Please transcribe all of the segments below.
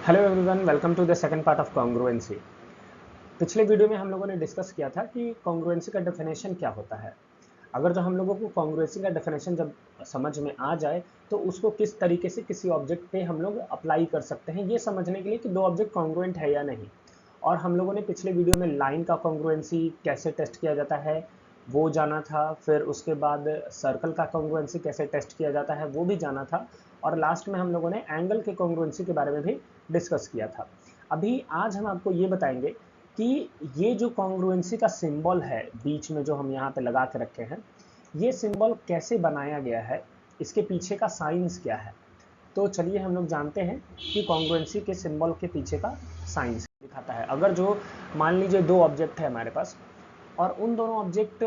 Hello everyone, welcome to the second part of congruency. पिछले video में हम लोगों ने डिस्कस किया था कि कॉन्ग्रुएंसी का डेफिनेशन क्या होता है। अगर जो हम लोगों को कॉन्ग्रुएंसी का डेफिनेशन जब समझ में आ जाए तो उसको किस तरीके से किसी ऑब्जेक्ट पे हम लोग अप्लाई कर सकते हैं, ये समझने के लिए कि दो ऑब्जेक्ट कॉन्ग्रुएंट है या नहीं। और हम लोगों ने पिछले वीडियो में लाइन का कॉन्ग्रुएंसी कैसे टेस्ट किया जाता है वो जाना था, फिर उसके बाद सर्कल का कॉन्ग्रुएंसी कैसे टेस्ट किया जाता है वो भी जाना था, और लास्ट में हम लोगों ने एंगल के कॉन्ग्रुएंसी के बारे में भी डिस्कस किया था। अभी आज हम आपको ये बताएंगे कि ये जो कॉन्ग्रुएंसी का सिंबल है बीच में जो हम यहाँ पे लगा के रखे हैं, ये सिंबल कैसे बनाया गया है, इसके पीछे का साइंस क्या है। तो चलिए हम लोग जानते हैं कि कॉन्ग्रुएंसी के सिंबल के पीछे का साइंस दिखाता है। अगर जो मान लीजिए दो ऑब्जेक्ट है हमारे पास और उन दोनों ऑब्जेक्ट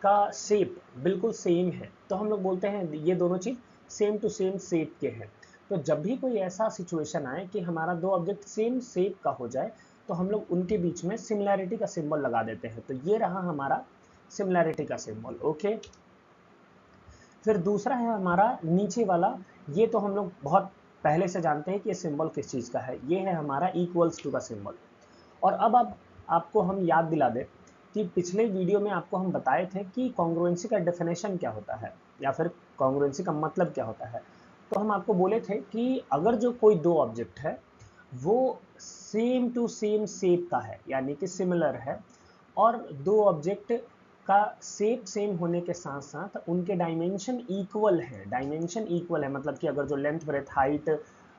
का शेप बिल्कुल सेम है, तो हम लोग बोलते हैं ये दोनों चीज़ सेम टू सेम शेप के हैं। तो जब भी कोई ऐसा सिचुएशन आए कि हमारा दो ऑब्जेक्ट सेम शेप का हो जाए तो हम लोग उनके बीच में सिमिलैरिटी का सिंबल लगा देते हैं। तो ये रहा हमारा सिमिलैरिटी का सिंबल। ओके, फिर दूसरा है हमारा नीचे वाला। ये तो हम लोग बहुत पहले से जानते हैं कि ये सिंबल किस चीज़ का है। ये है हमारा इक्वल्स टू का सिंबल। और अब आपको हम याद दिला दें कि पिछले वीडियो में आपको हम बताए थे कि कॉन्ग्रुएंसी का डेफिनेशन क्या होता है या फिर कॉन्ग्रुएंसी का मतलब क्या होता है। तो हम आपको बोले थे कि अगर जो कोई दो ऑब्जेक्ट है वो सेम टू सेम शेप का है, यानी कि सिमिलर है, और दो ऑब्जेक्ट का शेप सेम होने के साथ साथ उनके डायमेंशन इक्वल है। डायमेंशन इक्वल है मतलब कि अगर जो लेंथ ब्रेथ हाइट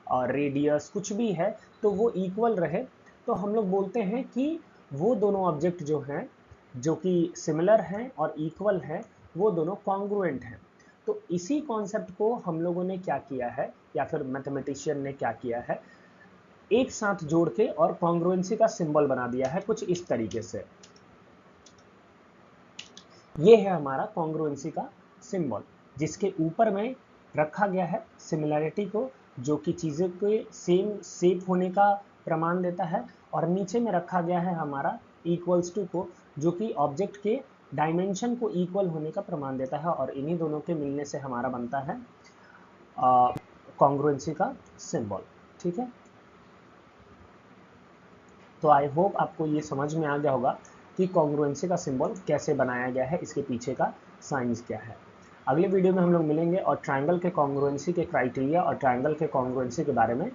और रेडियस कुछ भी है तो वो इक्वल रहे, तो हम लोग बोलते हैं कि वो दोनों ऑब्जेक्ट जो हैं जो कि सिमिलर हैं और इक्वल हैं वो दोनों कॉन्ग्रुएंट हैं। तो इसी कॉन्सेप्ट को हम लोगों ने क्या किया है या फिर मैथमेटिशियन ने क्या किया है, एक साथ जोड़ के और कॉन्ग्रुएंसी का सिंबल बना दिया है कुछ इस तरीके से। ये है हमारा कॉन्ग्रुएंसी का सिंबल, जिसके ऊपर में रखा गया है सिमिलैरिटी को, जो कि चीज़ों के सेम शेप होने का प्रमाण देता है, और नीचे में रखा गया है हमारा इक्वल्स टू को, जो कि ऑब्जेक्ट के डायमेंशन को इक्वल होने का प्रमाण देता है। और इन्हीं दोनों के मिलने से हमारा बनता है कॉन्ग्रुएंसी का सिंबल। ठीक है, तो आई होप आपको ये समझ में आ गया होगा कि कॉन्ग्रुएंसी का सिंबल कैसे बनाया गया है, इसके पीछे का साइंस क्या है। अगले वीडियो में हम लोग मिलेंगे और ट्रायंगल के कॉन्ग्रुएंसी के क्राइटेरिया और ट्रायंगल के कॉन्ग्रुएंसी के बारे में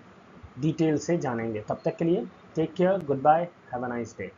डिटेल से जानेंगे। तब तक के लिए take care, good bye, have a nice day.